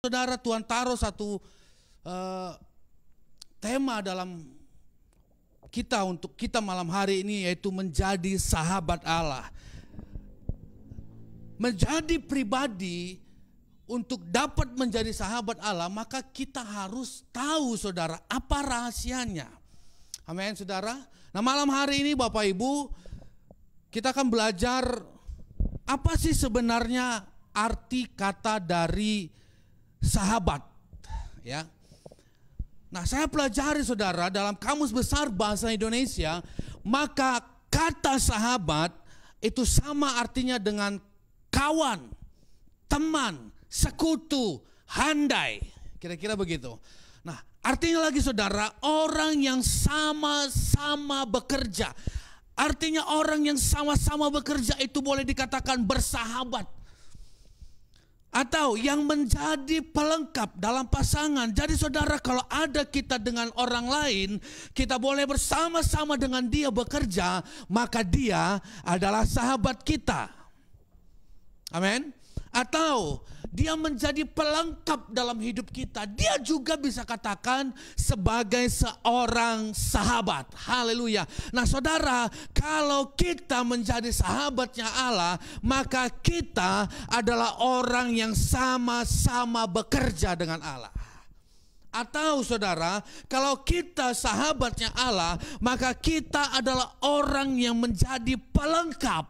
saudara, Tuhan taruh satu tema dalam kita untuk kita malam hari ini, yaitu menjadi sahabat Allah. Menjadi pribadi untuk dapat menjadi sahabat Allah, maka kita harus tahu saudara apa rahasianya. Amin saudara. Nah malam hari ini Bapak Ibu, kita akan belajar apa sih sebenarnya arti kata dari sahabat, ya. Nah, saya pelajari saudara dalam Kamus Besar Bahasa Indonesia, maka kata sahabat itu sama artinya dengan kawan, teman, sekutu, handai, kira-kira begitu. Nah, artinya lagi saudara, orang yang sama-sama bekerja. Artinya orang yang sama-sama bekerja itu boleh dikatakan bersahabat. Atau yang menjadi pelengkap dalam pasangan. Jadi saudara, kalau ada kita dengan orang lain, kita boleh bersama-sama dengan dia bekerja, maka dia adalah sahabat kita. Amin. Atau dia menjadi pelengkap dalam hidup kita. Dia juga bisa katakan sebagai seorang sahabat. Haleluya. Nah saudara, kalau kita menjadi sahabatnya Allah, maka kita adalah orang yang sama-sama bekerja dengan Allah. Atau saudara, kalau kita sahabatnya Allah, maka kita adalah orang yang menjadi pelengkap.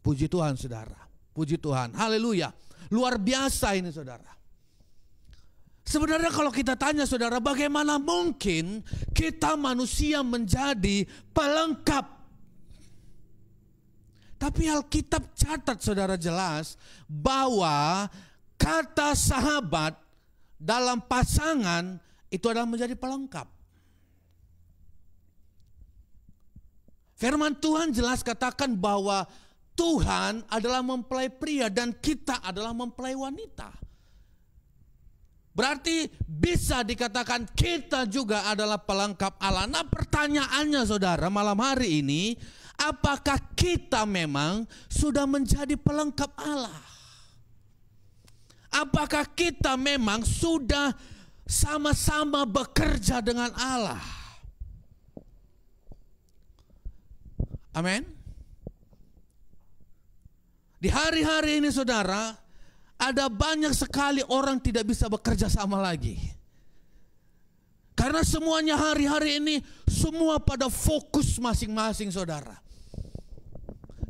Puji Tuhan saudara. Puji Tuhan. Haleluya. Luar biasa ini saudara. Sebenarnya kalau kita tanya saudara, bagaimana mungkin kita manusia menjadi pelengkap? Tapi Alkitab catat saudara jelas bahwa kata sahabat dalam pasangan itu adalah menjadi pelengkap. Firman Tuhan jelas katakan bahwa Tuhan adalah mempelai pria dan kita adalah mempelai wanita. Berarti bisa dikatakan kita juga adalah pelengkap Allah. Nah pertanyaannya saudara malam hari ini, apakah kita memang sudah menjadi pelengkap Allah? Apakah kita memang sudah sama-sama bekerja dengan Allah? Amin. Di hari-hari ini saudara, ada banyak sekali orang tidak bisa bekerja sama lagi. Karena semuanya hari-hari ini semua pada fokus masing-masing saudara.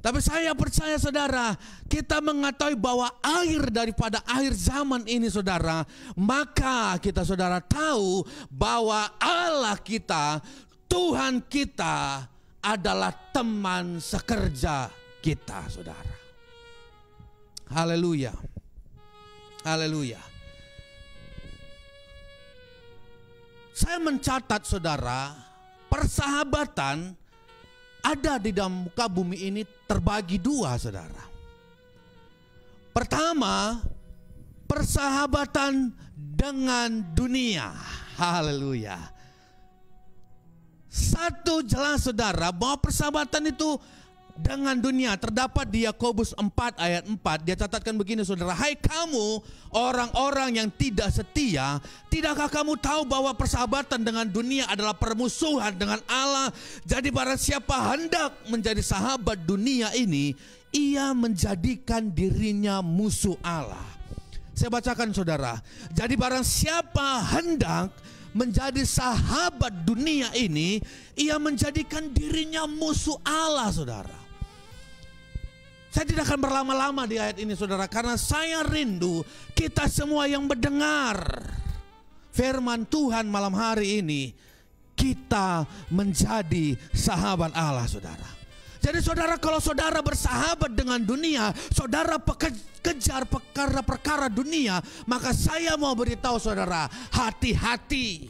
Tapi saya percaya saudara, kita mengetahui bahwa akhir daripada akhir zaman ini saudara, maka kita saudara tahu bahwa Allah kita, Tuhan kita adalah teman sekerja kita saudara. Haleluya. Haleluya. Saya mencatat saudara, persahabatan ada di dalam muka bumi ini terbagi dua saudara. Pertama, persahabatan dengan dunia. Haleluya. Satu jelas saudara bahwa persahabatan itu dengan dunia terdapat di Yakobus 4 ayat 4. Dia catatkan begini saudara, hai kamu orang-orang yang tidak setia, tidakkah kamu tahu bahwa persahabatan dengan dunia adalah permusuhan dengan Allah? Jadi barang siapa hendak menjadi sahabat dunia ini, ia menjadikan dirinya musuh Allah. Saya bacakan saudara, jadi barang siapa hendak menjadi sahabat dunia ini, ia menjadikan dirinya musuh Allah saudara. Saya tidak akan berlama-lama di ayat ini saudara, karena saya rindu kita semua yang mendengar firman Tuhan malam hari ini, kita menjadi sahabat Allah saudara. Jadi saudara, kalau saudara bersahabat dengan dunia, saudara kejar perkara-perkara dunia, maka saya mau beritahu saudara, hati-hati.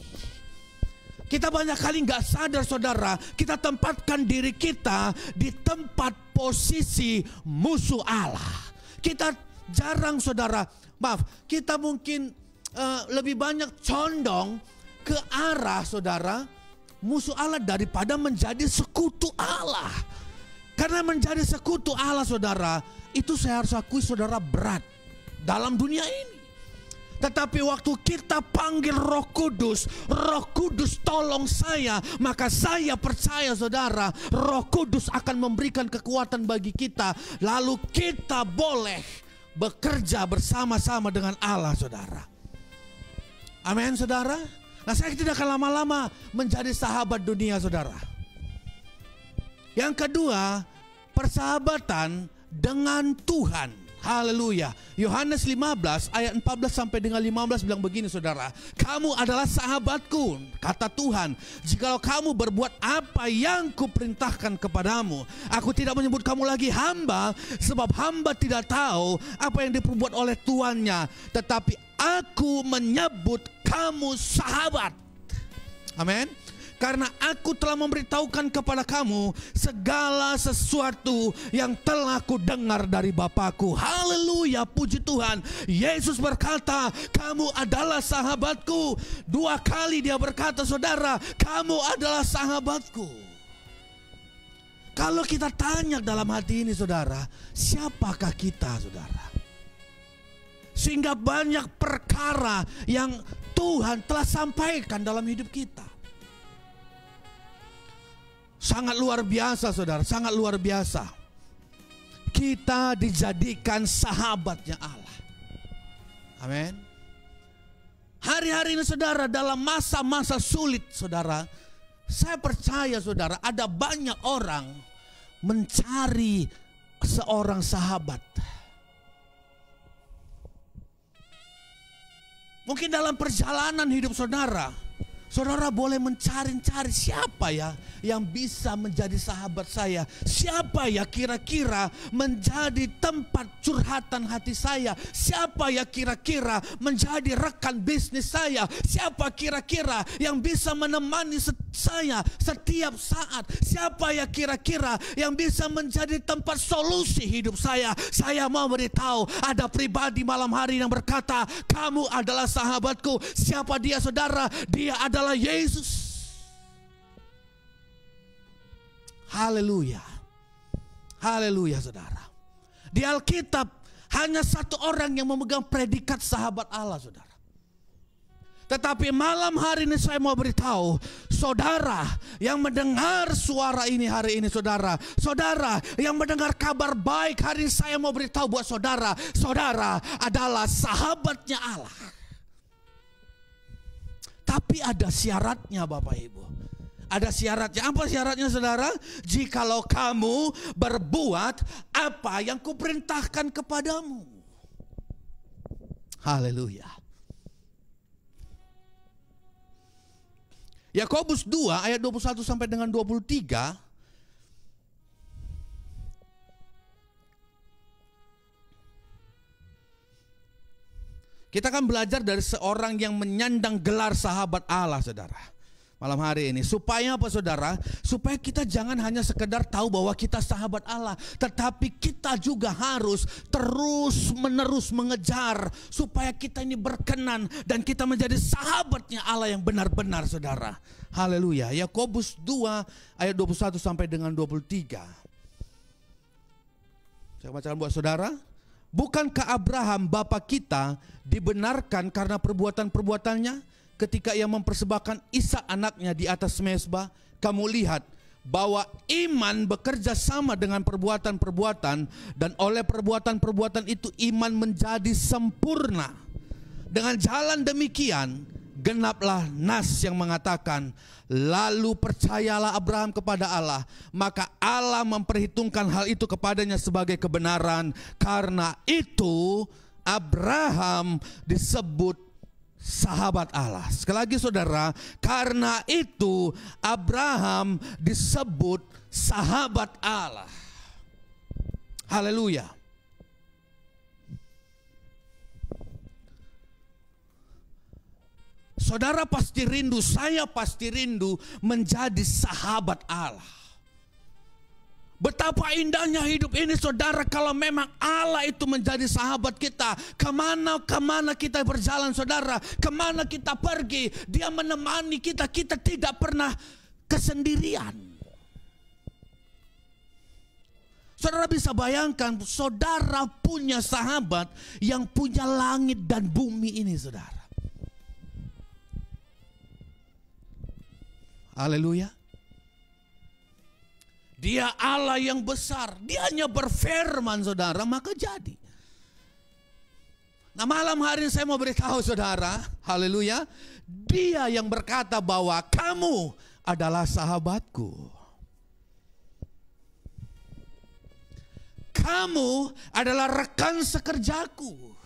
Kita banyak kali nggak sadar saudara, kita tempatkan diri kita di tempat posisi musuh Allah. Kita jarang saudara, kita mungkin lebih banyak condong ke arah saudara musuh Allah daripada menjadi sekutu Allah. Karena menjadi sekutu Allah saudara, itu saya harus akui saudara berat dalam dunia ini. Tetapi waktu kita panggil Roh Kudus tolong saya, maka saya percaya saudara, Roh Kudus akan memberikan kekuatan bagi kita. Lalu kita boleh bekerja bersama-sama dengan Allah saudara. Amin saudara. Nah, saya tidak akan lama-lama menjadi sahabat dunia saudara. Yang kedua, persahabatan dengan Tuhan. Haleluya. Yohanes 15 ayat 14 sampai dengan 15 bilang begini saudara. Kamu adalah sahabatku, kata Tuhan, jikalau kamu berbuat apa yang kuperintahkan kepadamu. Aku tidak menyebut kamu lagi hamba, sebab hamba tidak tahu apa yang diperbuat oleh tuannya. Tetapi aku menyebut kamu sahabat. Amin. Karena aku telah memberitahukan kepada kamu segala sesuatu yang telah ku dengar dari Bapakku. Haleluya, puji Tuhan. Yesus berkata, kamu adalah sahabatku. 2 kali dia berkata, saudara, kamu adalah sahabatku. Kalau kita tanya dalam hati ini saudara, siapakah kita saudara? Sehingga banyak perkara yang Tuhan telah sampaikan dalam hidup kita. Sangat luar biasa saudara, sangat luar biasa. Kita dijadikan sahabatnya Allah. Amin. Hari-hari ini saudara, dalam masa-masa sulit saudara, saya percaya saudara, ada banyak orang mencari seorang sahabat. Mungkin dalam perjalanan hidup saudara, saudara boleh mencari-cari siapa ya yang bisa menjadi sahabat saya. Siapa ya kira-kira menjadi tempat curhatan hati saya. Siapa ya kira-kira menjadi rekan bisnis saya. Siapa kira-kira yang bisa menemani saya setiap saat. Siapa ya kira-kira yang bisa menjadi tempat solusi hidup saya. Saya mau beritahu, ada pribadi malam hari yang berkata, kamu adalah sahabatku. Siapa dia saudara? Dia adalah Yesus. Haleluya. Haleluya saudara. Di Alkitab hanya satu orang yang memegang predikat sahabat Allah saudara. Tetapi malam hari ini saya mau beritahu, saudara yang mendengar suara ini hari ini saudara. Saudara yang mendengar kabar baik hari ini, saya mau beritahu buat saudara. Saudara adalah sahabatnya Allah. Tapi ada syaratnya Bapak Ibu. Ada syaratnya. Apa syaratnya saudara? Jikalau kamu berbuat apa yang kuperintahkan kepadamu. Haleluya. Yakobus 2 ayat 21 sampai dengan 23. Kita akan belajar dari seorang yang menyandang gelar sahabat Allah saudara. Malam hari ini. Supaya apa saudara? Supaya kita jangan hanya sekedar tahu bahwa kita sahabat Allah. Tetapi kita juga harus terus menerus mengejar. Supaya kita ini berkenan dan kita menjadi sahabatnya Allah yang benar-benar saudara. Haleluya. Yakobus 2 ayat 21 sampai dengan 23. Saya bacakan buat saudara. Bukankah Abraham bapa kita dibenarkan karena perbuatan-perbuatannya? Ketika ia mempersembahkan Ishak anaknya di atas mezbah, kamu lihat bahwa iman bekerja sama dengan perbuatan-perbuatan, dan oleh perbuatan-perbuatan itu iman menjadi sempurna. Dengan jalan demikian, genaplah nas yang mengatakan, lalu percayalah Abraham kepada Allah, maka Allah memperhitungkan hal itu kepadanya sebagai kebenaran. Karena itu Abraham disebut sahabat Allah. Sekali lagi saudara, karena itu Abraham disebut sahabat Allah. Haleluya. Saudara pasti rindu, saya pasti rindu menjadi sahabat Allah. Betapa indahnya hidup ini saudara, kalau memang Allah itu menjadi sahabat kita. Kemana kita berjalan saudara, kemana kita pergi, dia menemani kita. Kita tidak pernah kesendirian. Saudara bisa bayangkan, saudara punya sahabat yang punya langit dan bumi bumi ini, saudara. Haleluya. Dia Allah yang besar. Dia hanya berfirman, saudara, maka jadi. Nah, malam hari ini saya mau beritahu saudara, haleluya, Dia yang berkata bahwa kamu adalah sahabatku. Kamu adalah rekan sekerjaku.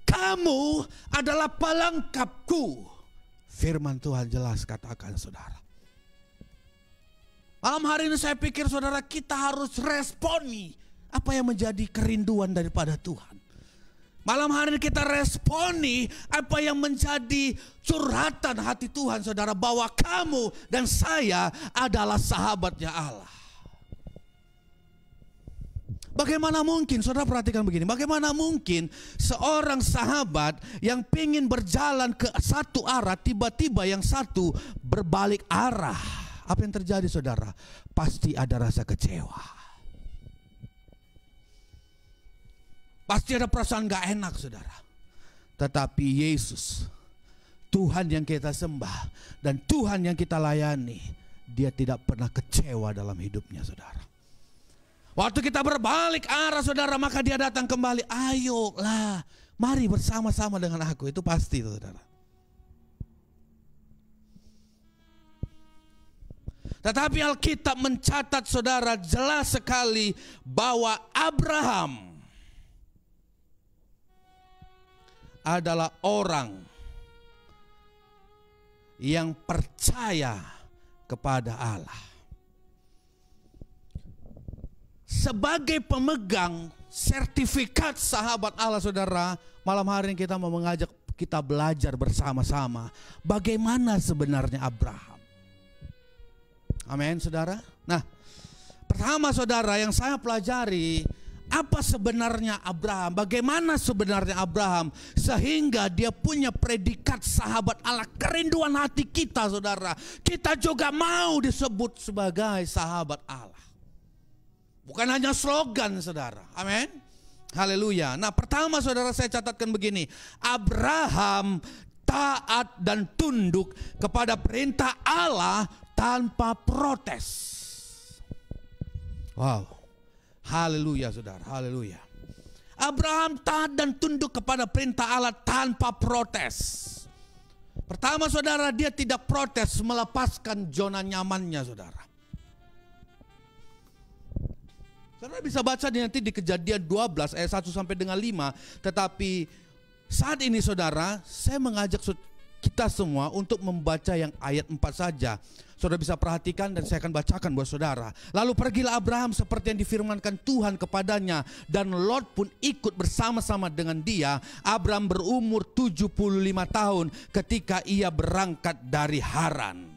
Kamu adalah pelengkapku. Firman Tuhan jelas katakan, saudara. Malam hari ini saya pikir, saudara, kita harus responi apa yang menjadi kerinduan daripada Tuhan. Malam hari ini kita responi apa yang menjadi curhatan hati Tuhan, saudara, bahwa kamu dan saya adalah sahabatnya Allah. Bagaimana mungkin, saudara, perhatikan begini, bagaimana mungkin seorang sahabat yang ingin berjalan ke satu arah, tiba-tiba yang satu berbalik arah. Apa yang terjadi, saudara? Pasti ada rasa kecewa. Pasti ada perasaan gak enak, saudara. Tetapi Yesus, Tuhan yang kita sembah dan Tuhan yang kita layani, Dia tidak pernah kecewa dalam hidupnya, saudara. Waktu kita berbalik arah, saudara, maka Dia datang kembali. Ayolah, mari bersama-sama dengan aku. Itu pasti, saudara. Tetapi Alkitab mencatat, saudara, jelas sekali bahwa Abraham adalah orang yang percaya kepada Allah. Sebagai pemegang sertifikat sahabat Allah, saudara, malam hari ini kita mau mengajak kita belajar bersama-sama bagaimana sebenarnya Abraham. Amin, saudara. Nah, pertama, saudara, yang saya pelajari, apa sebenarnya Abraham? Bagaimana sebenarnya Abraham sehingga dia punya predikat sahabat Allah? Kerinduan hati kita, saudara, kita juga mau disebut sebagai sahabat Allah. Bukan hanya slogan, saudara. Amin. Haleluya. Nah, pertama, saudara, saya catatkan begini. Abraham taat dan tunduk kepada perintah Allah tanpa protes. Wow. Haleluya, saudara. Haleluya. Abraham taat dan tunduk kepada perintah Allah tanpa protes. Pertama, saudara, dia tidak protes melepaskan zona nyamannya, saudara. Saudara bisa baca nanti di Kejadian 12 ayat 1 sampai dengan 5. Tetapi saat ini, saudara, saya mengajak kita semua untuk membaca yang ayat 4 saja. Saudara bisa perhatikan dan saya akan bacakan buat saudara. Lalu pergilah Abraham seperti yang difirmankan Tuhan kepadanya, dan Lot pun ikut bersama-sama dengan dia. Abraham berumur 75 tahun ketika ia berangkat dari Haran.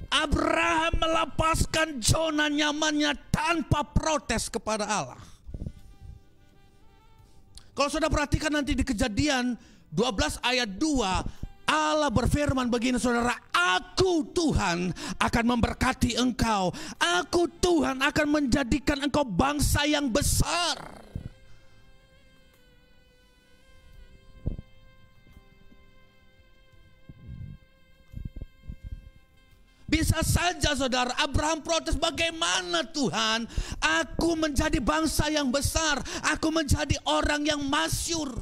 Abraham melepaskan zona nyamannya tanpa protes kepada Allah. Kalau saudara perhatikan nanti di Kejadian 12 ayat 2, Allah berfirman begini, saudara, aku Tuhan akan memberkati engkau. Aku Tuhan akan menjadikan engkau bangsa yang besar. Bisa saja, saudara, Abraham protes, bagaimana Tuhan, aku menjadi bangsa yang besar, aku menjadi orang yang masyhur,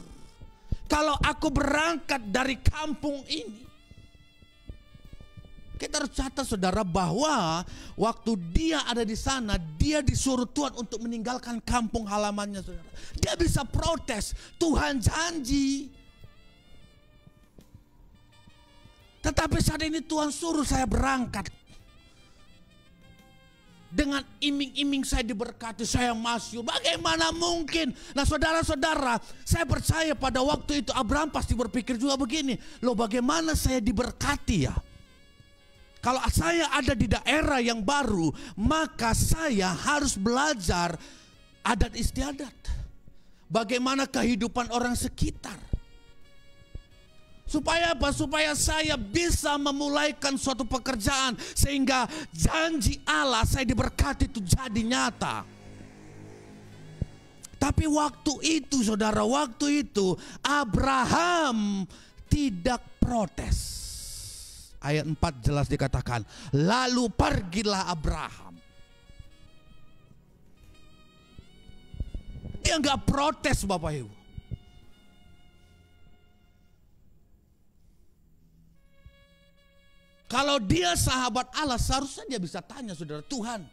kalau aku berangkat dari kampung ini. Kita harus catat, saudara, bahwa waktu dia ada di sana, dia disuruh Tuhan untuk meninggalkan kampung halamannya, saudara. Dia bisa protes, Tuhan janji. Tetapi saat ini Tuhan suruh saya berangkat. Dengan iming-iming saya diberkati, saya masyhur. Bagaimana mungkin? Nah, saudara-saudara, saya percaya pada waktu itu Abraham pasti berpikir juga begini. Loh, bagaimana saya diberkati ya? Kalau saya ada di daerah yang baru, maka saya harus belajar adat istiadat. Bagaimana kehidupan orang sekitar. Supaya apa? Supaya saya bisa memulaikan suatu pekerjaan sehingga janji Allah saya diberkati itu jadi nyata. Tetapi waktu itu saudara, waktu itu Abraham tidak protes. Ayat 4 jelas dikatakan, lalu pergilah Abraham. Dia nggak protes Bapak Ibu. Kalau dia sahabat Allah, seharusnya dia bisa tanya, saudara, Tuhan,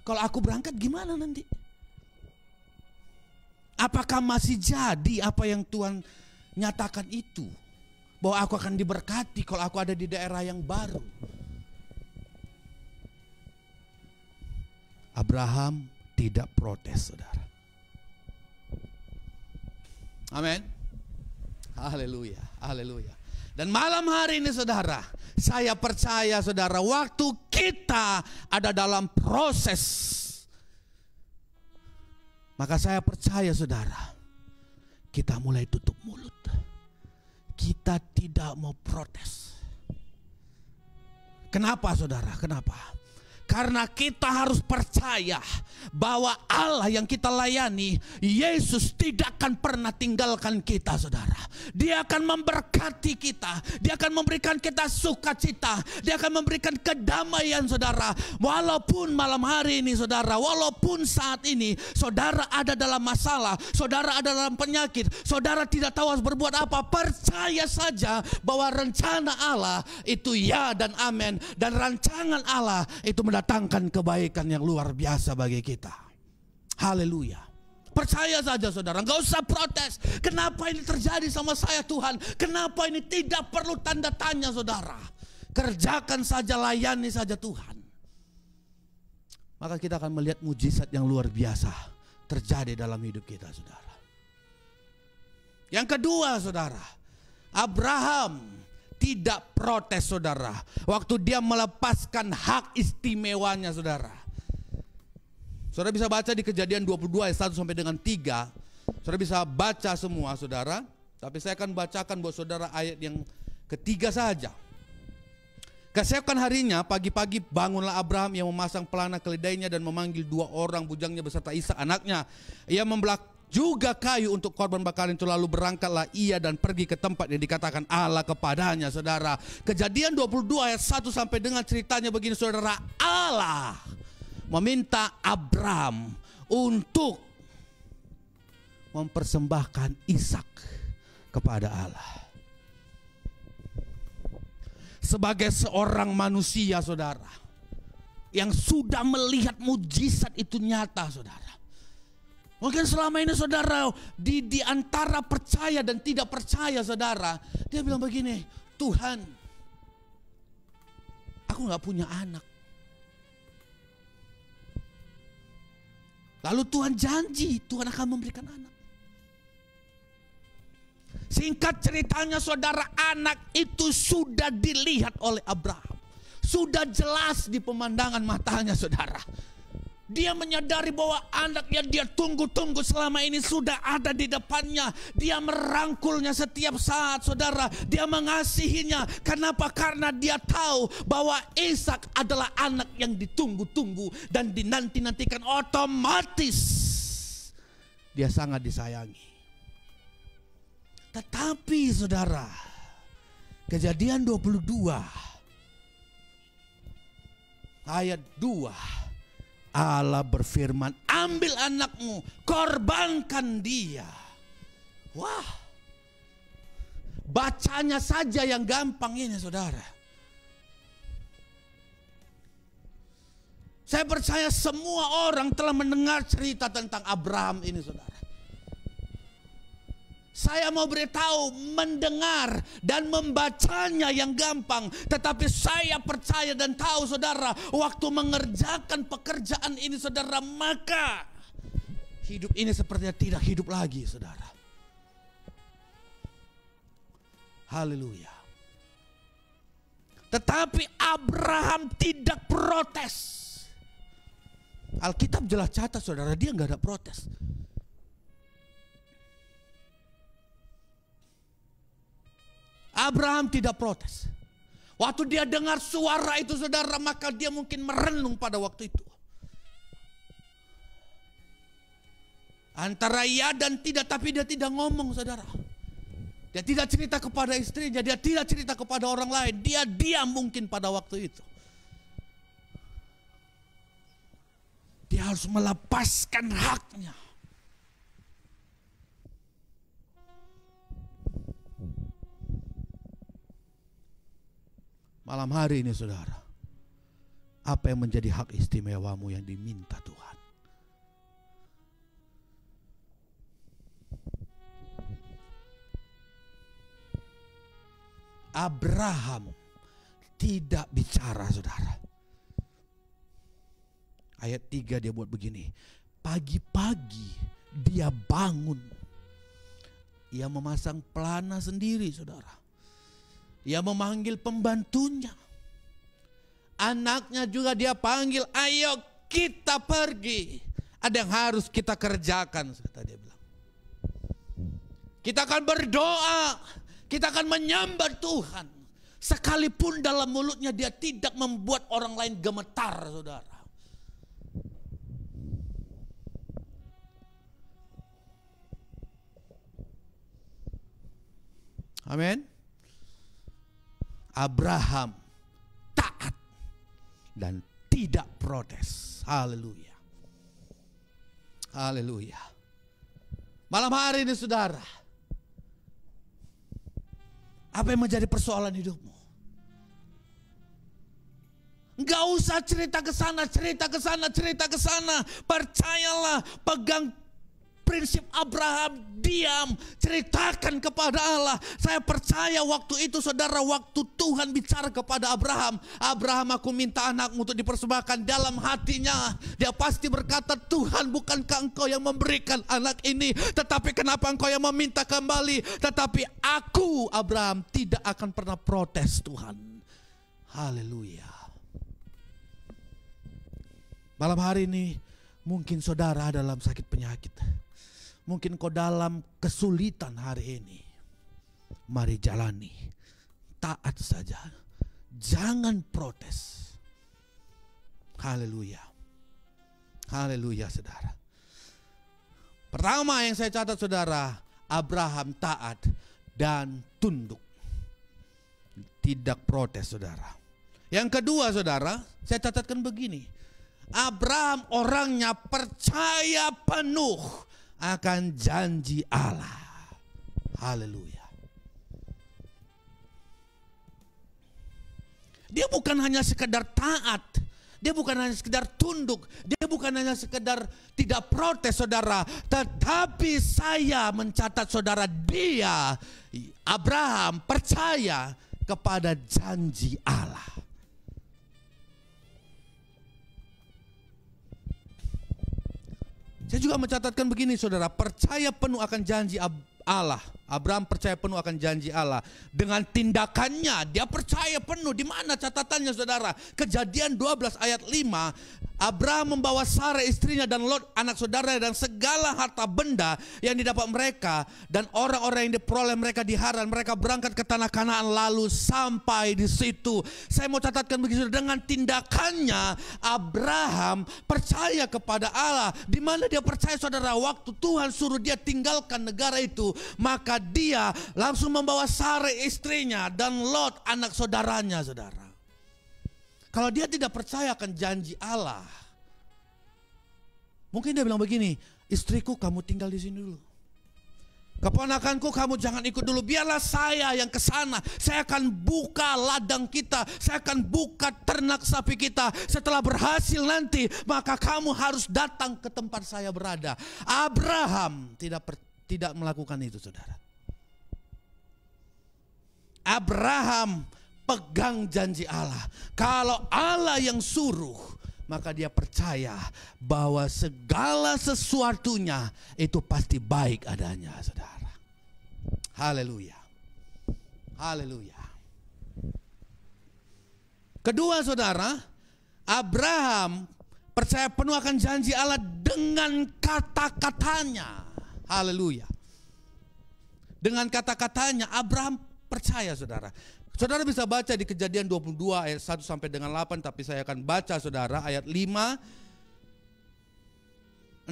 kalau aku berangkat gimana nanti? Apakah masih jadi apa yang Tuhan nyatakan itu? Bahwa aku akan diberkati kalau aku ada di daerah yang baru. Abraham tidak protes, saudara. Amin. Haleluya, haleluya. Dan malam hari ini saudara, saya percaya saudara, waktu kita ada dalam proses, maka saya percaya saudara, kita mulai tutup mulut. Kita tidak mau protes. Kenapa saudara? Kenapa? Karena kita harus percaya bahwa Allah yang kita layani, Yesus tidak akan pernah tinggalkan kita saudara. Dia akan memberkati kita. Dia akan memberikan kita sukacita. Dia akan memberikan kedamaian saudara. Walaupun malam hari ini saudara, walaupun saat ini saudara ada dalam masalah, saudara ada dalam penyakit, saudara tidak tahu harus berbuat apa, percaya saja bahwa rencana Allah itu ya dan amin. Dan rancangan Allah itu mendatangkan kebaikan yang luar biasa bagi kita. Haleluya. Percaya saja saudara, nggak usah protes. Kenapa ini terjadi sama saya Tuhan? Kenapa ini? Tidak perlu tanda tanya saudara. Kerjakan saja, layani saja Tuhan. Maka kita akan melihat mujizat yang luar biasa terjadi dalam hidup kita saudara. Yang kedua saudara, Abraham tidak protes saudara. Waktu dia melepaskan hak istimewanya saudara. Saudara bisa baca di Kejadian 22 ayat 1 sampai dengan 3. Saudara bisa baca semua saudara. Tapi saya akan bacakan buat saudara ayat yang ketiga saja. Keesokan harinya pagi-pagi bangunlah Abraham yang memasang pelana keledainya dan memanggil 2 orang bujangnya beserta Ishak anaknya. Ia membelah juga kayu untuk korban bakaran itu, lalu berangkatlah ia dan pergi ke tempat yang dikatakan Allah kepadanya saudara. Kejadian 22 ayat 1 sampai dengan ceritanya begini saudara. Allah meminta Abraham untuk mempersembahkan Ishak kepada Allah. Sebagai seorang manusia saudara, yang sudah melihat mujizat itu nyata saudara. Mungkin selama ini saudara di antara percaya dan tidak percaya saudara, dia bilang begini, Tuhan, aku gak punya anak. Lalu Tuhan janji Tuhan akan memberikan anak. Singkat ceritanya saudara, anak itu sudah dilihat oleh Abraham. Sudah jelas di pemandangan matanya saudara. Dia menyadari bahwa anak yang dia tunggu-tunggu selama ini sudah ada di depannya. Dia merangkulnya setiap saat saudara. Dia mengasihinya. Kenapa? Karena dia tahu bahwa Ishak adalah anak yang ditunggu-tunggu dan dinanti-nantikan. Otomatis dia sangat disayangi. Tetapi saudara, Kejadian 22 ayat 2, Allah berfirman, ambil anakmu, korbankan dia. Wah, bacanya saja yang gampang ini saudara. Saya percaya semua orang telah mendengar cerita tentang Abraham ini saudara. Saya mau beritahu, mendengar dan membacanya yang gampang. Tetapi saya percaya dan tahu saudara, waktu mengerjakan pekerjaan ini saudara, maka hidup ini sepertinya tidak hidup lagi saudara. Haleluya. Tetapi Abraham tidak protes. Alkitab jelas catat saudara, dia nggak ada protes. Abraham tidak protes. Waktu dia dengar suara itu saudara, maka dia mungkin merenung pada waktu itu. Antara ya dan tidak, tapi dia tidak ngomong, saudara. Dia tidak cerita kepada istrinya, dia tidak cerita kepada orang lain. Dia diam mungkin pada waktu itu. Dia harus melepaskan haknya. Malam hari ini, saudara, apa yang menjadi hak istimewamu yang diminta Tuhan? Abraham tidak bicara, saudara. Ayat 3 dia buat begini. Pagi-pagi dia bangun. Ia memasang pelana sendiri, saudara. Ia memanggil pembantunya. Anaknya juga dia panggil, ayo kita pergi. Ada yang harus kita kerjakan, kata dia bilang. Kita akan berdoa. Kita akan menyambar Tuhan. Sekalipun dalam mulutnya dia tidak membuat orang lain gemetar, saudara. Amin. Abraham taat dan tidak protes. Haleluya. Haleluya. Malam hari ini, saudara, apa yang menjadi persoalan hidupmu? Enggak usah cerita ke sana, cerita ke sana, cerita ke sana. Percayalah, pegang prinsip Abraham, diam, ceritakan kepada Allah. Saya percaya waktu itu, saudara, waktu Tuhan bicara kepada Abraham, Abraham, aku minta anakmu untuk dipersembahkan. Dalam hatinya dia pasti berkata, Tuhan, bukankah engkau yang memberikan anak ini, tetapi kenapa engkau yang meminta kembali? Tetapi aku, Abraham, tidak akan pernah protes, Tuhan. Haleluya. Malam hari ini mungkin saudara dalam sakit penyakit, mungkin kau dalam kesulitan hari ini. Mari jalani. Taat saja. Jangan protes. Haleluya. Haleluya, saudara. Pertama yang saya catat, saudara, Abraham taat dan tunduk. Tidak protes, saudara. Yang kedua, saudara, saya catatkan begini. Abraham orangnya percaya penuh akan janji Allah. Haleluya. Dia bukan hanya sekedar taat, dia bukan hanya sekedar tunduk, dia bukan hanya sekedar tidak protes, saudara, tetapi saya mencatat, saudara, dia, Abraham, percaya kepada janji Allah. Saya juga mencatatkan begini, saudara, percaya penuh akan janji Allah. Abraham percaya penuh akan janji Allah. Dengan tindakannya, dia percaya penuh. Di mana catatannya, saudara? Kejadian 12 ayat 5. Abraham membawa Sarah istrinya dan Lot anak saudaranya dan segala harta benda yang didapat mereka. Dan orang-orang yang diperoleh mereka di Haran. Mereka berangkat ke tanah Kanaan lalu sampai di situ. Saya mau catatkan begitu, dengan tindakannya Abraham percaya kepada Allah. Di mana dia percaya, saudara, waktu Tuhan suruh dia tinggalkan negara itu, maka dia langsung membawa Sarah istrinya dan Lot anak saudaranya, saudara. Kalau dia tidak percaya akan janji Allah, mungkin dia bilang begini, istriku kamu tinggal di sini dulu. Keponakanku kamu jangan ikut dulu, biarlah saya yang ke sana. Saya akan buka ladang kita, saya akan buka ternak sapi kita. Setelah berhasil nanti, maka kamu harus datang ke tempat saya berada. Abraham tidak melakukan itu, saudara. Abraham pegang janji Allah. Kalau Allah yang suruh, maka dia percaya bahwa segala sesuatunya itu pasti baik adanya, saudara. Haleluya. Haleluya. Kedua, saudara, Abraham percaya penuh akan janji Allah dengan kata-katanya. Haleluya. Dengan kata-katanya Abraham percaya, saudara. Saudara bisa baca di Kejadian 22 ayat 1 sampai dengan 8, tapi saya akan baca, saudara, ayat 5, 6,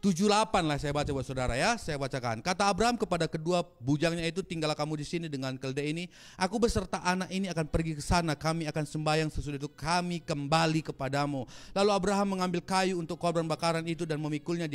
7:8 lah saya baca buat saudara ya. Saya bacakan. Kata Abraham kepada kedua bujangnya itu, tinggallah kamu di sini dengan keledai ini. Aku beserta anak ini akan pergi ke sana. Kami akan sembahyang, sesudah itu kami kembali kepadamu. Lalu Abraham mengambil kayu untuk korban bakaran itu dan memikulkannya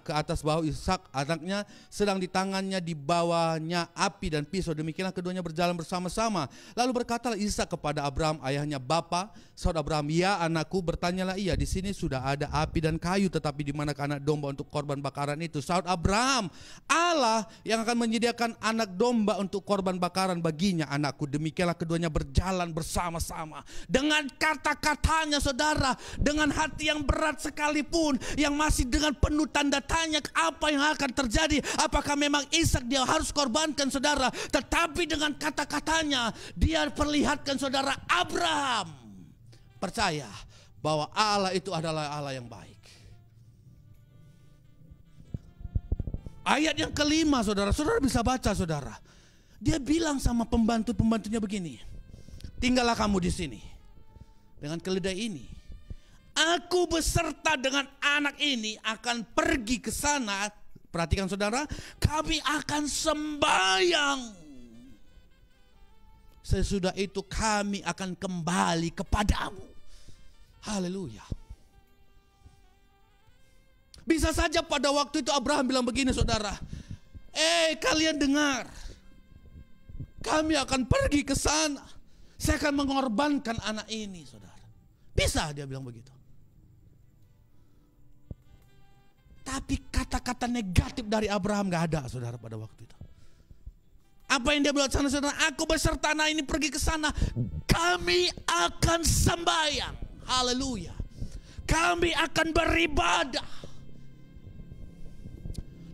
ke atas bahu Ishak anaknya, sedang di tangannya di bawahnya api dan pisau. Demikianlah keduanya berjalan bersama-sama. Lalu berkatalah Ishak kepada Abraham ayahnya, Bapa. Saud Abraham, ya anakku. Bertanyalah ia, di sini sudah ada api dan kayu, tetapi di manakah anak domba untuk korban bakaran itu? Saud Abraham, Allah yang akan menyediakan anak domba untuk korban bakaran baginya, anakku. Demikianlah keduanya berjalan bersama-sama. Dengan kata-katanya saudara, dengan hati yang berat sekalipun, yang masih dengan penuh tanda tanya apa yang akan terjadi, apakah memang Ishak dia harus korbankan saudara, tetapi dengan kata-katanya dia perlihatkan saudara, Abraham percaya bahwa Allah itu adalah Allah yang baik. Ayat yang kelima saudara bisa baca saudara. Dia bilang sama pembantunya begini, tinggallah kamu di sini dengan keledai ini. Aku beserta dengan anak ini akan pergi ke sana. Perhatikan saudara, kami akan sembahyang. Sesudah itu kami akan kembali kepadamu. Haleluya. Bisa saja pada waktu itu Abraham bilang begini saudara, kalian dengar, kami akan pergi ke sana. Saya akan mengorbankan anak ini saudara. Bisa dia bilang begitu. Tapi kata-kata negatif dari Abraham gak ada saudara pada waktu itu. Apa yang dia bilang sana saudara? Aku beserta anak ini pergi ke sana. Kami akan sembahyang. Haleluya. Kami akan beribadah.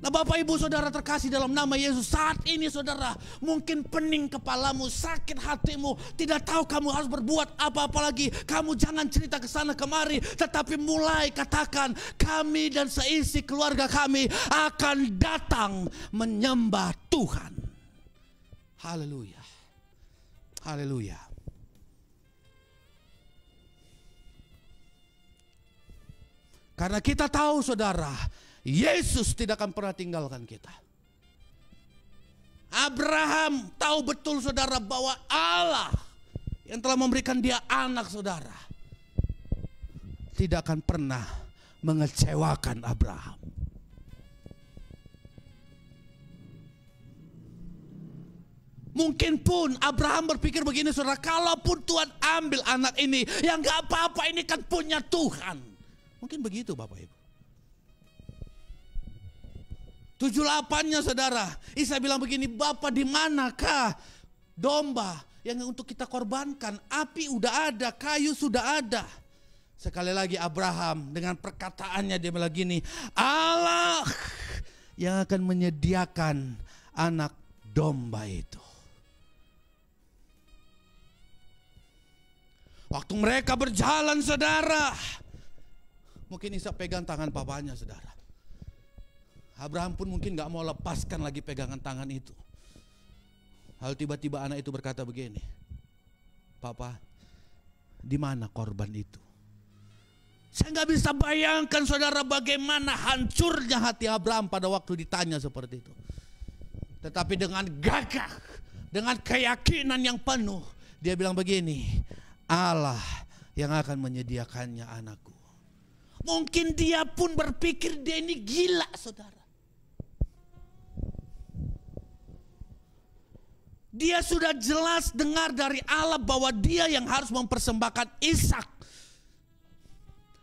Nah Bapak Ibu Saudara terkasih dalam nama Yesus, saat ini saudara mungkin pening kepalamu, sakit hatimu, tidak tahu kamu harus berbuat apa-apa lagi. Kamu jangan cerita ke sana kemari, tetapi mulai katakan, kami dan seisi keluarga kami akan datang menyembah Tuhan. Haleluya. Haleluya. Karena kita tahu saudara, Yesus tidak akan pernah tinggalkan kita. Abraham tahu betul saudara bahwa Allah yang telah memberikan dia anak saudara tidak akan pernah mengecewakan Abraham. Mungkin pun Abraham berpikir begini saudara, kalaupun Tuhan ambil anak ini, ya gak apa-apa, ini kan punya Tuhan. Mungkin begitu Bapak Ibu. 7:8-nya saudara, Isa bilang begini, Bapa di manakah domba yang untuk kita korbankan? Api udah ada, kayu sudah ada. Sekali lagi Abraham dengan perkataannya dia bilang gini, Allah yang akan menyediakan anak domba itu. Waktu mereka berjalan saudara, mungkin Isa pegang tangan papanya saudara. Abraham pun mungkin gak mau lepaskan lagi pegangan tangan itu. Lalu tiba-tiba anak itu berkata begini, Papa, di mana korban itu? Saya gak bisa bayangkan saudara bagaimana hancurnya hati Abraham pada waktu ditanya seperti itu. Tetapi dengan gagah, dengan keyakinan yang penuh, dia bilang begini, Allah yang akan menyediakannya anakku. Mungkin dia pun berpikir dia ini gila saudara. Dia sudah jelas dengar dari Allah bahwa dia yang harus mempersembahkan Ishak.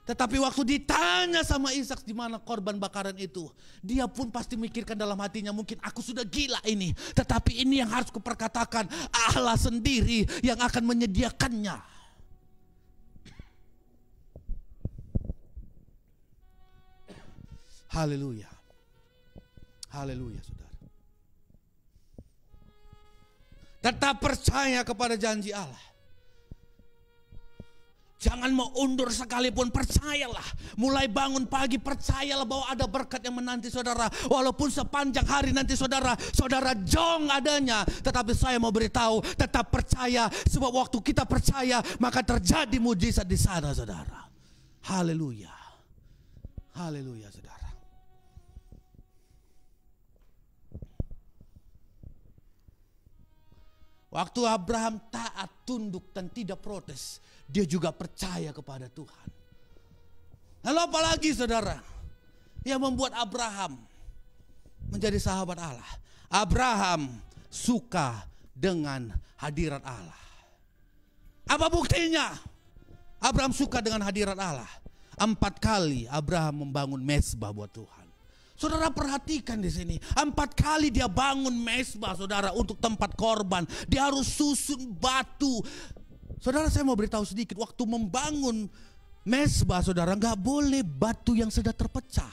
Tetapi waktu ditanya sama Ishak di mana korban bakaran itu, dia pun pasti mikirkan dalam hatinya, mungkin aku sudah gila ini. Tetapi ini yang harus kuperkatakan, Allah sendiri yang akan menyediakannya. Haleluya. Haleluya saudara. Tetap percaya kepada janji Allah. Jangan mau undur sekalipun, percayalah. Mulai bangun pagi percayalah bahwa ada berkat yang menanti saudara. Walaupun sepanjang hari nanti saudara jong adanya. Tetapi saya mau beritahu, tetap percaya. Sebab waktu kita percaya maka terjadi mujizat di sana saudara. Haleluya. Haleluya, saudara. Waktu Abraham taat, tunduk, dan tidak protes, dia juga percaya kepada Tuhan. Lalu apalagi saudara yang membuat Abraham menjadi sahabat Allah? Abraham suka dengan hadirat Allah. Apa buktinya? Abraham suka dengan hadirat Allah. 4 kali Abraham membangun mezbah buat Tuhan. Saudara perhatikan di sini, 4 kali dia bangun mezbah, saudara, untuk tempat korban. Dia harus susun batu. Saudara, saya mau beritahu sedikit, waktu membangun mezbah, saudara, nggak boleh batu yang sudah terpecah.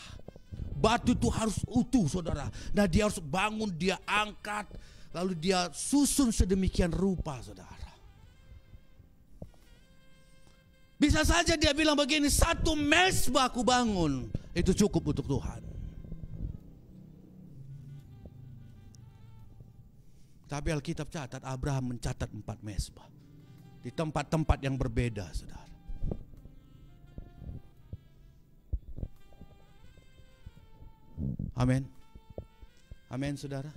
Batu itu harus utuh, saudara. Nah, dia harus bangun, dia angkat, lalu dia susun sedemikian rupa, saudara. Bisa saja dia bilang begini, 1 mezbah aku bangun, itu cukup untuk Tuhan. Tapi Alkitab catat Abraham mencatat 4 mezbah di tempat-tempat yang berbeda, saudara. Amin. Amin, saudara.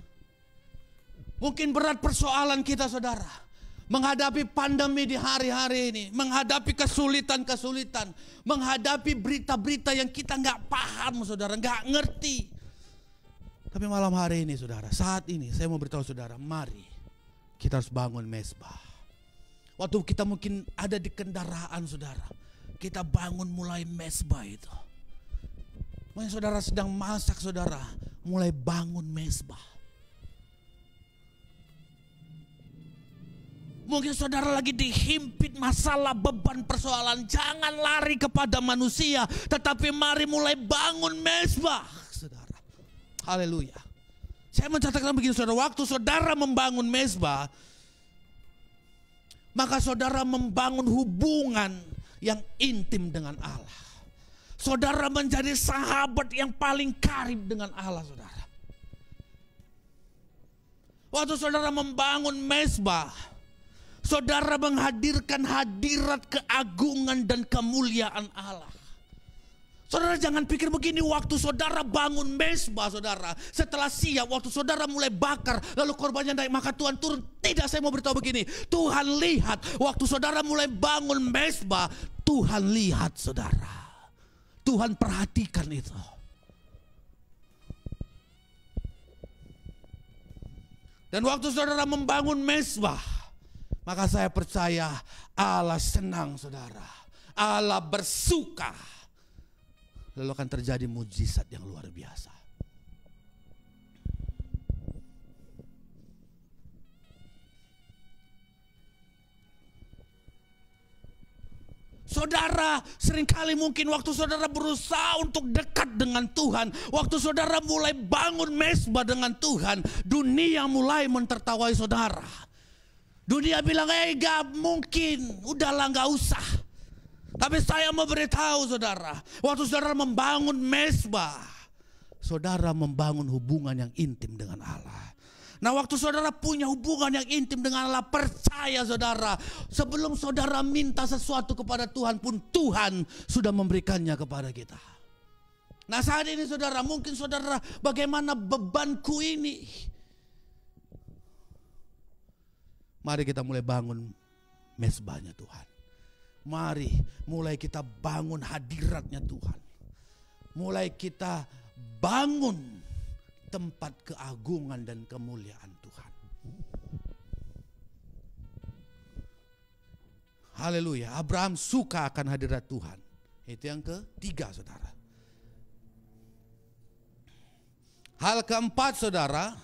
Mungkin berat persoalan kita, saudara, menghadapi pandemi di hari-hari ini, menghadapi kesulitan-kesulitan, menghadapi berita-berita yang kita nggak paham, saudara, nggak ngerti. Tapi malam hari ini, saudara, saat ini saya mau beritahu saudara, mari kita harus bangun mezbah. Waktu kita mungkin ada di kendaraan, saudara, kita bangun mulai mezbah itu. Mungkin saudara sedang masak, saudara, mulai bangun mezbah. Mungkin saudara lagi dihimpit masalah, beban, persoalan, jangan lari kepada manusia, tetapi mari mulai bangun mezbah, saudara. Haleluya. Saya mencatatkan begini, saudara, waktu saudara membangun mezbah, maka saudara membangun hubungan yang intim dengan Allah. Saudara menjadi sahabat yang paling karib dengan Allah, saudara. Waktu saudara membangun mezbah, saudara menghadirkan hadirat keagungan dan kemuliaan Allah. Saudara jangan pikir begini, waktu saudara bangun mezbah, saudara, setelah siap, waktu saudara mulai bakar, lalu korbannya naik, maka Tuhan turun. Tidak, saya mau beritahu begini, Tuhan lihat, waktu saudara mulai bangun mezbah, Tuhan lihat, saudara. Tuhan perhatikan itu. Dan waktu saudara membangun mezbah, maka saya percaya Allah senang, saudara. Allah bersuka. Lalu akan terjadi mujizat yang luar biasa. Saudara seringkali mungkin waktu saudara berusaha untuk dekat dengan Tuhan, waktu saudara mulai bangun mezbah dengan Tuhan, dunia mulai mentertawai saudara. Dunia bilang, gak mungkin, udahlah gak usah. Tapi saya mau beritahu saudara, waktu saudara membangun mezbah, saudara membangun hubungan yang intim dengan Allah. Nah, waktu saudara punya hubungan yang intim dengan Allah, percaya saudara, sebelum saudara minta sesuatu kepada Tuhan pun, Tuhan sudah memberikannya kepada kita. Nah, saat ini saudara, mungkin saudara, bagaimana bebanku ini? Mari kita mulai bangun mezbahnya Tuhan. Mari mulai kita bangun hadiratnya Tuhan. Mulai kita bangun tempat keagungan dan kemuliaan Tuhan. Haleluya. Abraham suka akan hadirat Tuhan. Itu yang ketiga, saudara. Hal keempat, saudara,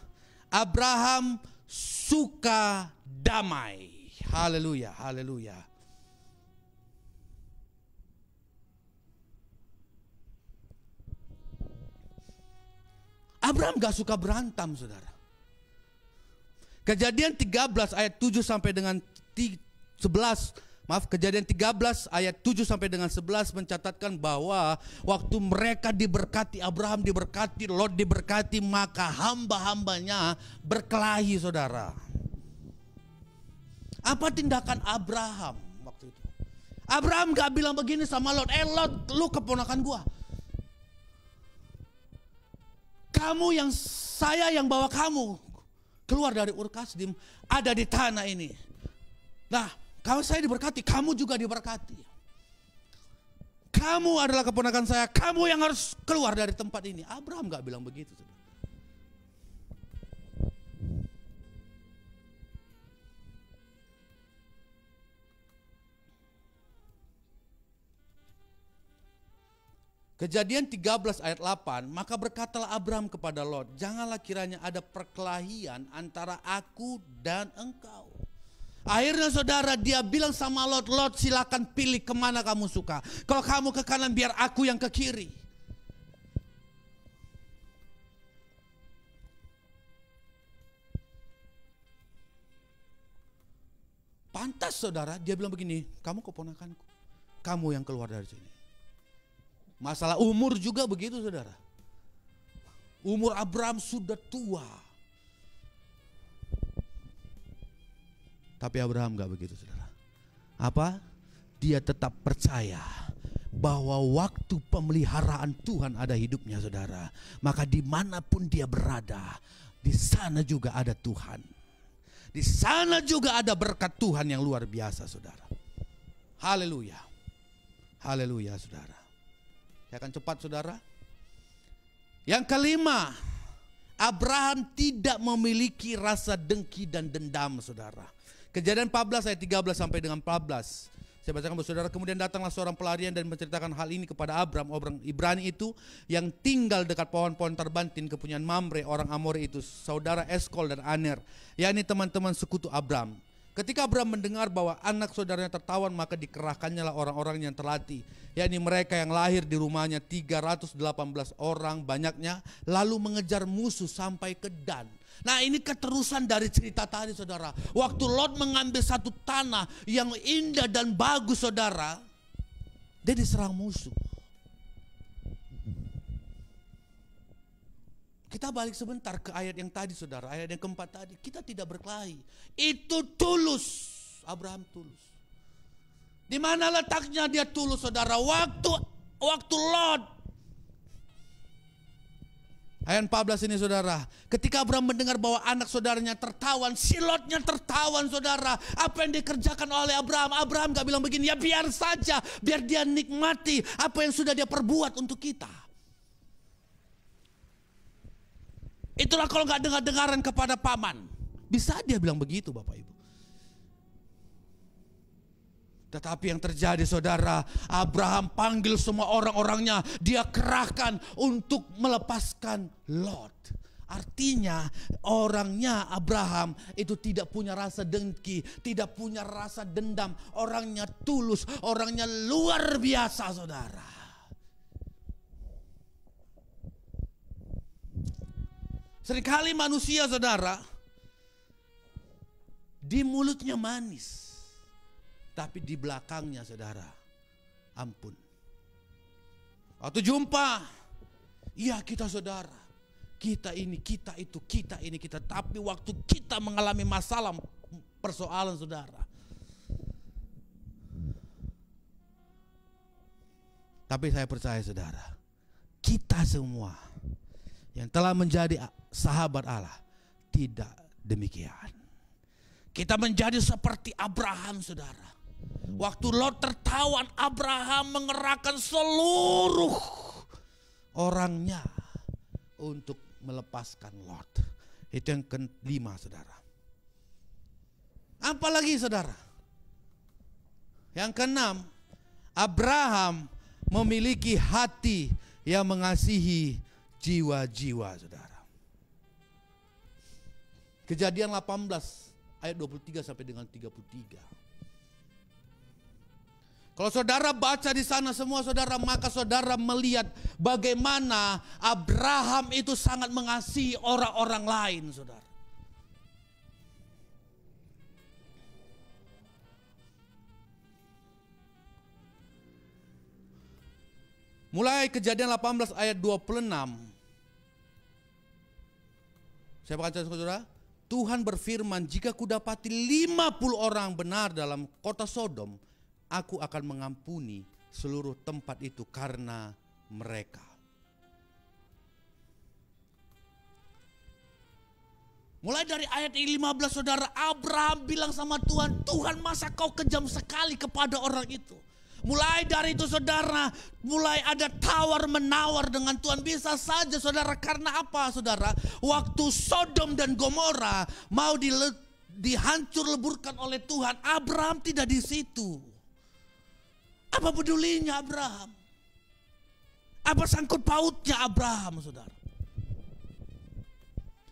Abraham suka damai. Haleluya, haleluya. Abraham gak suka berantem, saudara. Kejadian 13 ayat 7 sampai dengan 11, Kejadian 13 ayat 7 sampai dengan 11 mencatatkan bahwa waktu mereka diberkati, Abraham diberkati, Lot diberkati, maka hamba-hambanya berkelahi, saudara. Apa tindakan Abraham waktu itu? Abraham gak bilang begini sama Lot, Lot, lu keponakan gua. Saya yang bawa kamu keluar dari Ur Kasdim, ada di tanah ini. Nah, kalau saya diberkati, kamu juga diberkati. Kamu adalah keponakan saya, kamu yang harus keluar dari tempat ini. Abraham gak bilang begitu. Kejadian 13 ayat 8, maka berkatalah Abraham kepada Lot, janganlah kiranya ada perkelahian antara aku dan engkau. Akhirnya saudara, dia bilang sama Lot, Lot silakan pilih kemana kamu suka. Kalau kamu ke kanan biar aku yang ke kiri. Pantas saudara, dia bilang begini, kamu keponakanku, kamu yang keluar dari sini. Masalah umur juga begitu saudara. Umur Abraham sudah tua. Tapi Abraham gak begitu saudara. Apa? Dia tetap percaya bahwa waktu pemeliharaan Tuhan ada hidupnya saudara. Maka dimanapun dia berada, di sana juga ada Tuhan. Di sana juga ada berkat Tuhan yang luar biasa saudara. Haleluya. Haleluya saudara. Saya akan cepat saudara. Yang kelima, Abraham tidak memiliki rasa dengki dan dendam saudara. Kejadian 14 ayat 13 sampai dengan 14. Saya bacakan buat saudara. Kemudian datanglah seorang pelarian dan menceritakan hal ini kepada Abraham, orang Ibrani itu yang tinggal dekat pohon-pohon terbantin kepunyaan Mamre, orang Amori itu, saudara Eskol dan Aner, yakni teman-teman sekutu Abraham. Ketika Abraham mendengar bahwa anak saudaranya tertawan, maka dikerahkannya lah orang-orang yang terlatih, yakni mereka yang lahir di rumahnya 318 orang banyaknya, lalu mengejar musuh sampai ke Dan. Nah, ini keterusan dari cerita tadi saudara. Waktu Lot mengambil satu tanah yang indah dan bagus saudara, dia diserang musuh. Kita balik sebentar ke ayat yang tadi saudara, ayat yang keempat tadi. Kita tidak berkelahi. Itu tulus. Abraham tulus. Di mana letaknya dia tulus saudara? Waktu Lot. Ayat 14 ini saudara. Ketika Abraham mendengar bahwa anak saudaranya tertawan, si Lotnya tertawan saudara. Apa yang dikerjakan oleh Abraham? Abraham gak bilang begini, ya biar saja. Biar dia nikmati apa yang sudah dia perbuat untuk kita. Itulah kalau gak dengar-dengaran kepada paman. Bisa dia bilang begitu Bapak Ibu. Tetapi yang terjadi saudara, Abraham panggil semua orang-orangnya. Dia kerahkan untuk melepaskan Lot. Artinya orangnya Abraham itu tidak punya rasa dengki, tidak punya rasa dendam. Orangnya tulus, orangnya luar biasa saudara. Seringkali manusia saudara, di mulutnya manis, tapi di belakangnya saudara, ampun. Waktu jumpa, iya kita saudara, kita ini, kita itu, kita ini, kita. Tapi waktu kita mengalami masalah, persoalan saudara. Tapi saya percaya saudara, kita semua yang telah menjadi sahabat Allah tidak demikian. Kita menjadi seperti Abraham saudara. Waktu Lot tertawan, Abraham mengerahkan seluruh orangnya untuk melepaskan Lot. Itu yang kelima saudara. Apalagi saudara? Yang keenam, Abraham memiliki hati yang mengasihi jiwa-jiwa saudara. Kejadian 18 ayat 23 sampai dengan 33. Kalau saudara baca di sana semua saudara, maka saudara melihat bagaimana Abraham itu sangat mengasihi orang-orang lain saudara. Mulai Kejadian 18 ayat 26. Saya baca saudara. Tuhan berfirman, jika kudapati 50 orang benar dalam kota Sodom, aku akan mengampuni seluruh tempat itu karena mereka. Mulai dari ayat 15 saudara, Abraham bilang sama Tuhan, Tuhan masa kau kejam sekali kepada orang itu. Mulai dari itu saudara, mulai ada tawar menawar dengan Tuhan. Bisa saja saudara, karena apa saudara? Waktu Sodom dan Gomora mau dihancur leburkan oleh Tuhan, Abraham tidak di situ. Apa pedulinya Abraham? Apa sangkut pautnya Abraham saudara?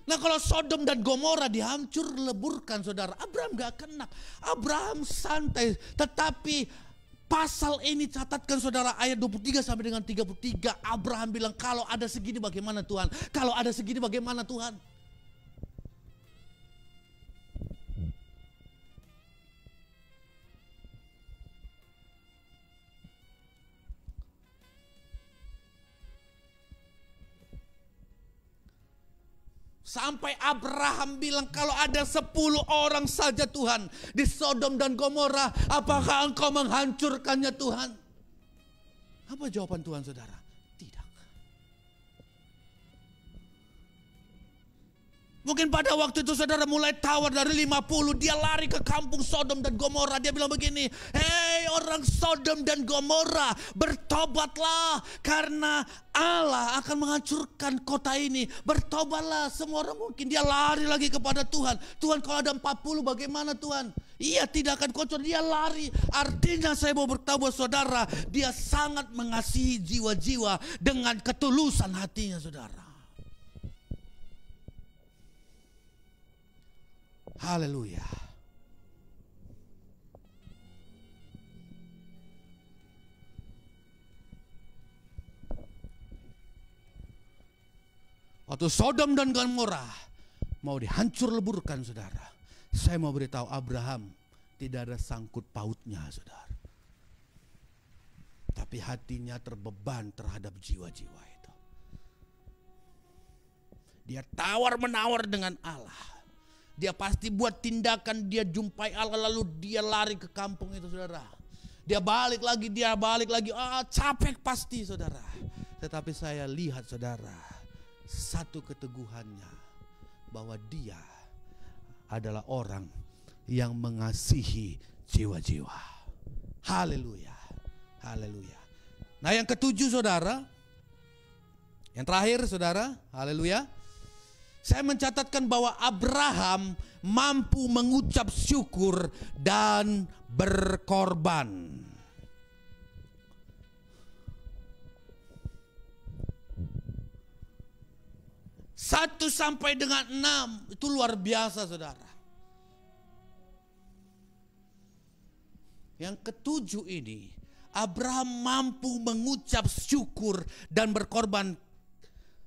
Nah kalau Sodom dan Gomora dihancur leburkan saudara, Abraham gak kena. Abraham santai. Tetapi pasal ini catatkan saudara, ayat 23 sampai dengan 33. Abraham bilang, kalau ada segini bagaimana Tuhan? Kalau ada segini bagaimana Tuhan? Sampai Abraham bilang, kalau ada 10 orang saja Tuhan di Sodom dan Gomora, apakah engkau menghancurkannya Tuhan? Apa jawaban Tuhan saudara? Tidak. Mungkin pada waktu itu saudara mulai tawar dari 50, dia lari ke kampung Sodom dan Gomora. Dia bilang begini, hei orang Sodom dan Gomora, bertobatlah karena Allah akan menghancurkan kota ini. Bertobatlah. Semua orang mungkin dia lari lagi kepada Tuhan. Tuhan kalau ada 40 bagaimana Tuhan? Iya tidak akan kocor, dia lari. Artinya saya mau beritahu saudara, dia sangat mengasihi jiwa-jiwa dengan ketulusan hatinya saudara. Haleluya. Waktu Sodom dan Gomora mau dihancur leburkan saudara, saya mau beritahu Abraham tidak ada sangkut pautnya saudara. Tapi hatinya terbeban terhadap jiwa-jiwa itu. Dia tawar menawar dengan Allah. Dia pasti buat tindakan, dia jumpai Allah lalu dia lari ke kampung itu saudara. Dia balik lagi, capek pasti saudara. Tetapi saya lihat saudara, satu keteguhannya bahwa dia adalah orang yang mengasihi jiwa-jiwa. Haleluya, haleluya. Nah yang ketujuh saudara, yang terakhir saudara, haleluya. Saya mencatatkan bahwa Abraham mampu mengucap syukur dan berkorban. Satu sampai dengan 6 itu luar biasa saudara. Yang ketujuh ini, Abraham mampu mengucap syukur dan berkorban.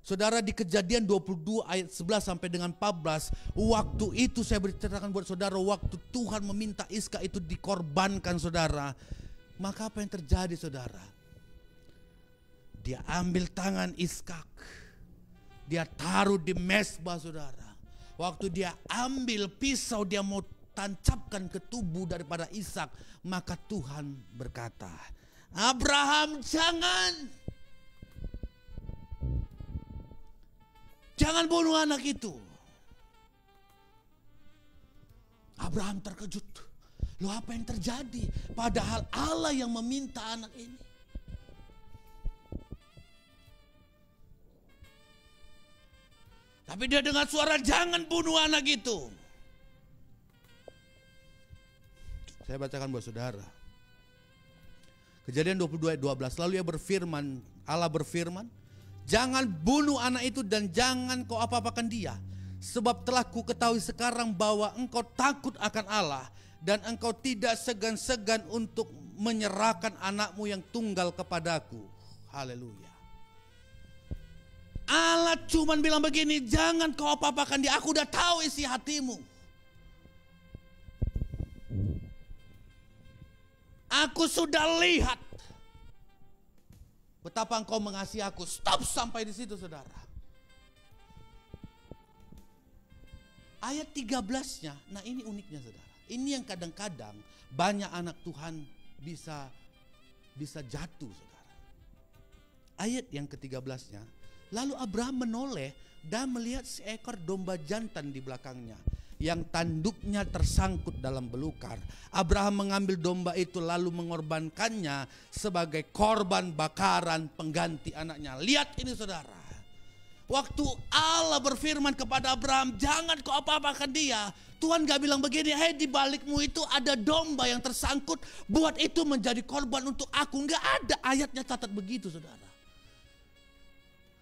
Saudara di Kejadian 22 ayat 11 sampai dengan 14, waktu itu saya berceritakan buat saudara, waktu Tuhan meminta Iska itu dikorbankan saudara, maka apa yang terjadi saudara? Dia ambil tangan Iskak, dia taruh di mezbah saudara. Waktu dia ambil pisau, dia mau tancapkan ke tubuh daripada Ishak, maka Tuhan berkata, Abraham jangan bunuh anak itu. Abraham terkejut. Loh apa yang terjadi? Padahal Allah yang meminta anak ini. Tapi dia dengar suara jangan bunuh anak itu. Saya bacakan buat saudara. Kejadian 22 ayat 12. Lalu Allah berfirman, jangan bunuh anak itu dan jangan kau apa-apakan dia. Sebab telah ku ketahui sekarang bahwa engkau takut akan Allah. Dan engkau tidak segan-segan untuk menyerahkan anakmu yang tunggal kepadaku. Haleluya. Allah cuman bilang begini, jangan kau apa-apakan dia. Aku udah tahu isi hatimu. Aku sudah lihat betapa engkau mengasihi aku. Stop sampai di situ saudara. Ayat 13-nya, nah ini uniknya saudara. Ini yang kadang-kadang banyak anak Tuhan bisa jatuh saudara. Ayat yang ke-13-nya, lalu Abraham menoleh dan melihat seekor domba jantan di belakangnya yang tanduknya tersangkut dalam belukar. Abraham mengambil domba itu lalu mengorbankannya sebagai korban bakaran pengganti anaknya. Lihat ini saudara. Waktu Allah berfirman kepada Abraham, jangan kau apa-apakan dia. Tuhan gak bilang begini, hei di balikmu itu ada domba yang tersangkut, buat itu menjadi korban untuk aku. Gak ada ayatnya catat begitu saudara.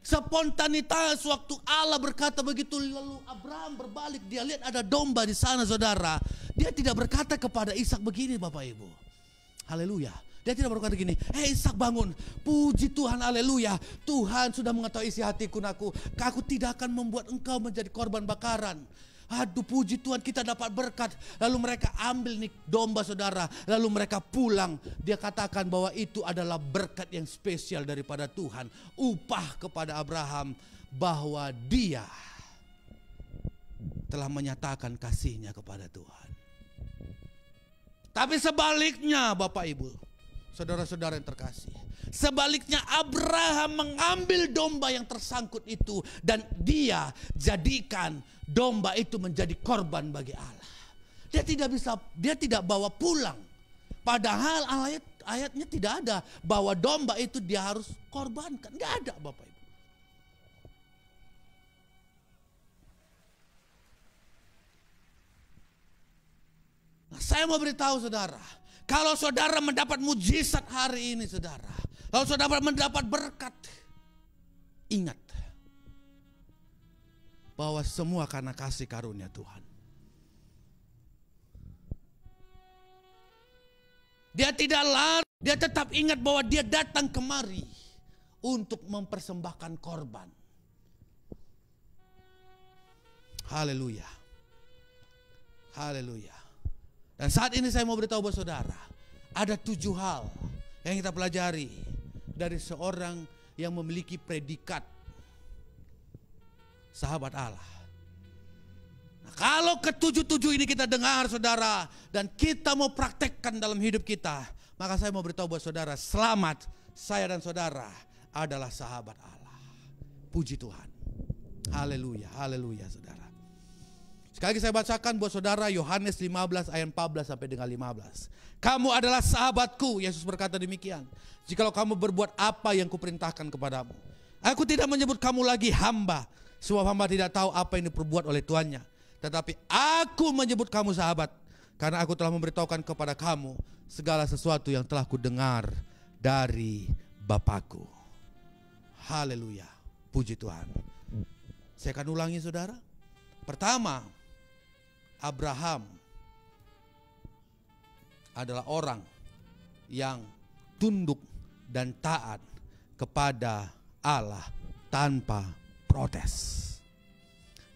Spontanitas waktu Allah berkata begitu, lalu Abraham berbalik, dia lihat ada domba di sana saudara. Dia tidak berkata kepada Ishak begini Bapak Ibu. Haleluya. Dia tidak berkata gini, hei Ishak bangun, puji Tuhan, haleluya. Tuhan sudah mengetahui isi hatiku, aku tidak akan membuat engkau menjadi korban bakaran. Aduh puji Tuhan kita dapat berkat. Lalu mereka ambil nih domba saudara, lalu mereka pulang. Dia katakan bahwa itu adalah berkat yang spesial daripada Tuhan. Upah kepada Abraham bahwa dia telah menyatakan kasihnya kepada Tuhan. Tapi sebaliknya Bapak Ibu, saudara-saudara yang terkasih, sebaliknya Abraham mengambil domba yang tersangkut itu dan dia jadikan domba itu menjadi korban bagi Allah. Dia tidak bawa pulang. Padahal ayatnya tidak ada bahwa domba itu dia harus korbankan. Enggak ada Bapak Ibu. Nah, saya mau beritahu saudara, kalau saudara mendapat mujizat hari ini saudara, kalau saudara mendapat berkat, ingat bahwa semua karena kasih karunia Tuhan. Dia tidak lari, dia tetap ingat bahwa dia datang kemari untuk mempersembahkan korban. Haleluya. Haleluya. Dan saat ini saya mau beritahu buat saudara, ada 7 hal yang kita pelajari dari seorang yang memiliki predikat sahabat Allah. Nah, kalau ke-7 ini kita dengar saudara, dan kita mau praktekkan dalam hidup kita, maka saya mau beritahu buat saudara, selamat, saya dan saudara adalah sahabat Allah. Puji Tuhan. Haleluya, haleluya saudara. Sekali lagi saya bacakan buat saudara Yohanes 15 ayat 14 sampai dengan 15. Kamu adalah sahabatku, Yesus berkata demikian, jikalau kamu berbuat apa yang kuperintahkan kepadamu. Aku tidak menyebut kamu lagi hamba, sebab hamba tidak tahu apa yang diperbuat oleh tuannya. Tetapi aku menyebut kamu sahabat, karena aku telah memberitahukan kepada kamu segala sesuatu yang telah kudengar dari Bapakku. Haleluya, puji Tuhan. Saya akan ulangi saudara. Pertama, Abraham adalah orang yang tunduk dan taat kepada Allah tanpa protes.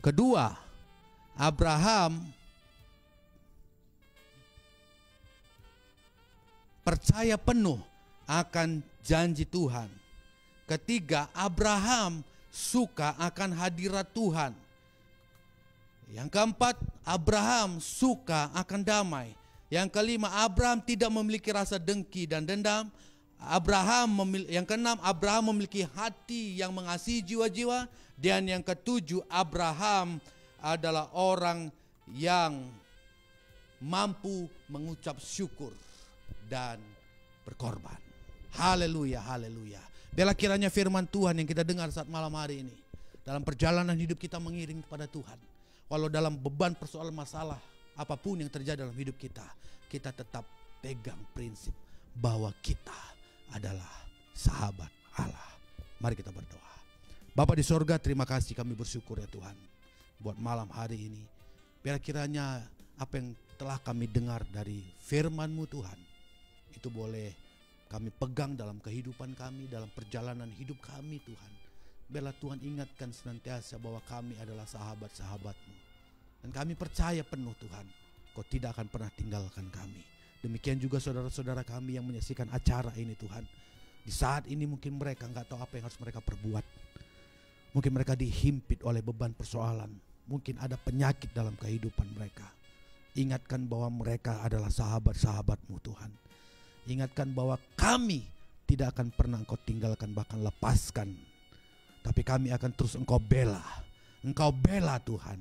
Kedua, Abraham percaya penuh akan janji Tuhan. Ketiga, Abraham suka akan hadirat Tuhan. Yang keempat, Abraham suka akan damai. Yang kelima, Abraham tidak memiliki rasa dengki dan dendam. Yang keenam, Abraham memiliki hati yang mengasihi jiwa-jiwa. Dan yang ketujuh, Abraham adalah orang yang mampu mengucap syukur dan berkorban. Haleluya, haleluya. Biarlah kiranya firman Tuhan yang kita dengar saat malam hari ini, dalam perjalanan hidup kita mengiring kepada Tuhan. Walau dalam beban persoalan masalah apapun yang terjadi dalam hidup kita, kita tetap pegang prinsip bahwa kita adalah sahabat Allah. Mari kita berdoa. Bapa di sorga, terima kasih, kami bersyukur ya Tuhan buat malam hari ini. Biar kiranya apa yang telah kami dengar dari firman-Mu Tuhan, itu boleh kami pegang dalam kehidupan kami, dalam perjalanan hidup kami Tuhan. Biarlah Tuhan ingatkan senantiasa bahwa kami adalah sahabat-sahabat-Mu. Dan kami percaya penuh Tuhan, Kau tidak akan pernah tinggalkan kami. Demikian juga saudara-saudara kami yang menyaksikan acara ini Tuhan. Di saat ini mungkin mereka nggak tahu apa yang harus mereka perbuat. Mungkin mereka dihimpit oleh beban persoalan. Mungkin ada penyakit dalam kehidupan mereka. Ingatkan bahwa mereka adalah sahabat-sahabat-Mu Tuhan. Ingatkan bahwa kami tidak akan pernah Engkau tinggalkan bahkan lepaskan. Tapi kami akan terus Engkau bela. Engkau bela Tuhan.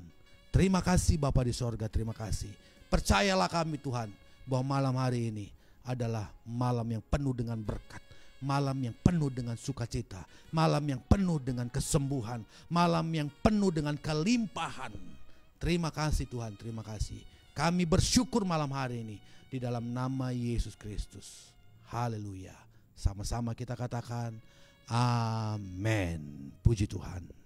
Terima kasih Bapa di sorga, terima kasih. Percayalah kami Tuhan, bahwa malam hari ini adalah malam yang penuh dengan berkat. Malam yang penuh dengan sukacita. Malam yang penuh dengan kesembuhan. Malam yang penuh dengan kelimpahan. Terima kasih Tuhan, terima kasih. Kami bersyukur malam hari ini di dalam nama Yesus Kristus. Haleluya. Sama-sama kita katakan amin. Puji Tuhan.